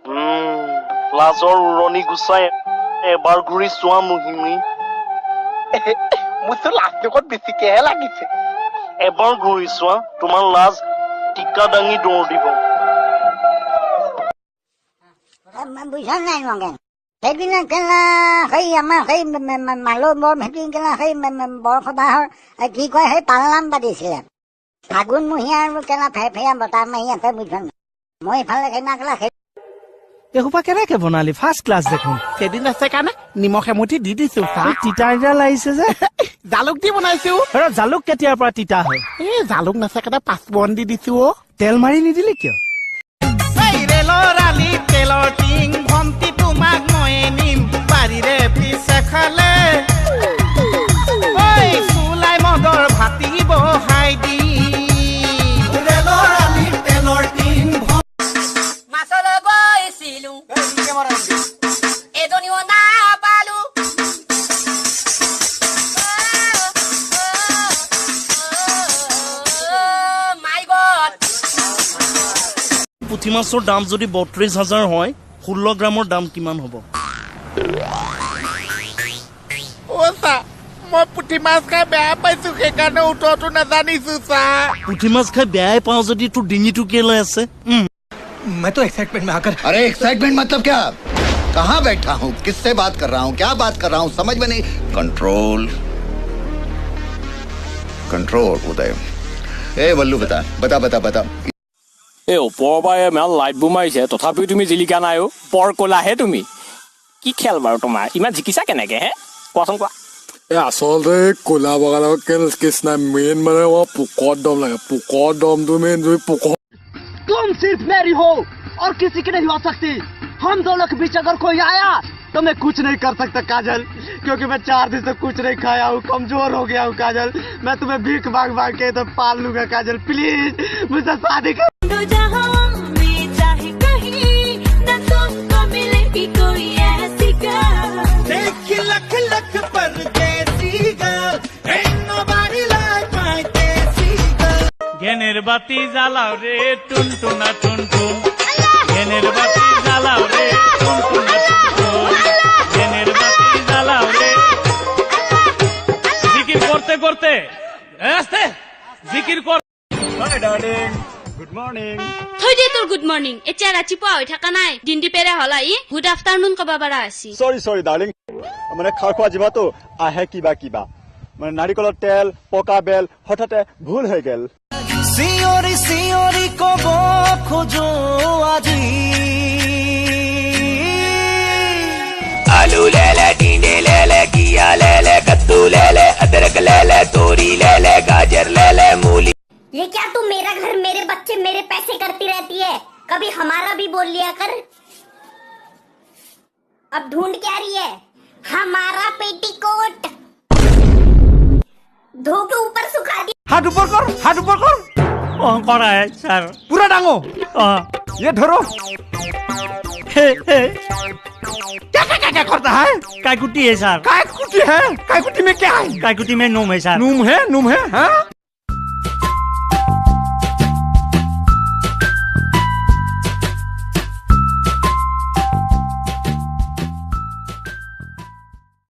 লাজৰ উৰণি গুচাই এবাৰ ঘূৰি চোৱা মুহিনী। মোৰতো লাজটোকত বেছিকেহে লাগিছে। এবাৰ ঘূৰি চোৱা, তোমাৰ লাজ টিকা দাঙি দৌৰ দিব। বুঝা নাই মগেন সেইদিনা কেলা সেই আমাৰ সেই মালৌ বৰ ভেটি কেলা সেই বৰসবাহৰ কি কয় সেই পালনাম পাতিছিলে। ফাগুণমহীয়া আৰু কেলা ফেৰফেৰীয়া বতাহ মাৰি আছে বুজিছ। মই এইফালে সেইদিনা কেলা এসোপা কেনেকে বনালি? ফাৰ্ষ্ট ক্লাছ দেখোন। সেইদিন আছে কাৰণে নিমখ এমুঠি দি দিছো। তিতা তিতা লাগিছে যে। জালুক দি বনাইছো। জালুক কেতিয়াৰ পৰা তিতা হয়? এই জালুক নাছে কাৰণে পাঁচফোৰণ দি দিছো। তেল মাৰি নিদিলি কিয়? ৰেলৰ আলি তেলৰ টিং ভন্টি তোমাক মই নিম বাৰীৰে পিছে খালে চুলাই মদৰ ভাতি বহাই দি ৰেলৰ আলি তেলৰ টিং মাছলৈ গৈছিলো এজনীও নাপালো মাই গড। পুঠি মাছৰ দাম যদি ৩২,০০০ হয়, ১৬ গ্ৰামৰ দাম কিমান হ'ব? মই পুঠি মাছ খাই বেয়া পাইছো, সেইকাৰণে উত্তৰটো নাজানিছো চা। পুঠি মাছ খাই বেয়াই পাওঁ যদি তোৰ ডিঙিটো কেলৈ আছে? मैं तो एक्साइटमेंट में आकर अरे एक्साइटमेंट मतलब क्या? कहाँ बैठा हूँ, किससे बात कर रहा हूँ, क्या बात कर रहा हूँ, समझ में नहीं। कंट्रोल कंट्रोल उदय। ए वल्लू बता बता बता बता। এই ওপৰৰ পৰা ইমান লাইটবোৰ মাৰিছে তথাপিও তুমি জিলিকা নাই অ'। বৰ ক'লাহে তুমি। কি খেল বাৰু তোমাৰ? ইমান জিকিছা কেনেকে হে? কোৱাচোন কোৱা। আচলতে ক'লা বগা লগত কেছ নাই, মেইন মানে পোকৰ দম লাগে। পোকৰ দমটো মেইন। যদি পোকৰ तुम सिर्फ मेरी हो और किसी की नहीं हो सकती। हम दोनों के बीच अगर कोई आया तो मैं कुछ नहीं कर सकता काजल, क्योंकि मैं 4 दिन से कुछ नहीं खाया हूँ, कमजोर हो गया हूँ काजल। मैं तुम्हें भीख मांग मांग के तो पाल लूंगा काजल, प्लीज मुझसे शादी कर। लख लख परदेसी girl, ain't nobody like my desi girl. জ্ঞানের বাতি জ্বালাও রে টুনটুনা টুনটুন, জ্ঞানের বাতি জ্বালাও রে টুনটুনা টুনটুন, জ্ঞানের বাতি জ্বালাও রে। জিকির করতে করতে আস্তে জিকির কর। Hi darling, good morning. থৈ দে তোৰ গুড মৰ্ণিং। এতিয়া ৰাতিপুৱা হৈ থকা নাই, দিনটি পেৰে হলা ই গুড আফটাৰনুন কব পাৰা আছি। সৰি ডাৰ্লিং, মানে খাৰ খোৱা জিভাটো আহে কিবা কিবা, মানে নাৰিকলৰ তেল পকা বেল হঠাতে ভুল হৈ গেল। চিঞৰি চিঞৰি কব খোজো আজি आलू ले ले, टींडे ले ले, घिया ले ले, कद्दू ले ले, अदरक ले ले, तोरी ले ले, गाजर ले ले, मूली। ये क्या तू मेरा घर मेरे बच्चे मेरे पैसे करती रहती है? कभी हमारा भी बोल लिया कर। अब ढूंढ क्या रही है? हमारा पेटीकोट धो के ऊपर सुखा दिया। हाथ ऊपर कर, हाथ ऊपर कर। কৰা হে ছাৰ। पूरा डांगो। ये धरो। क्या करता है? কাইকুটি হে ছাৰ। काय कुटी है? काय कुटी में क्या है? কাইকুটি মে নোম হে ছাৰ। नूम है हाँ?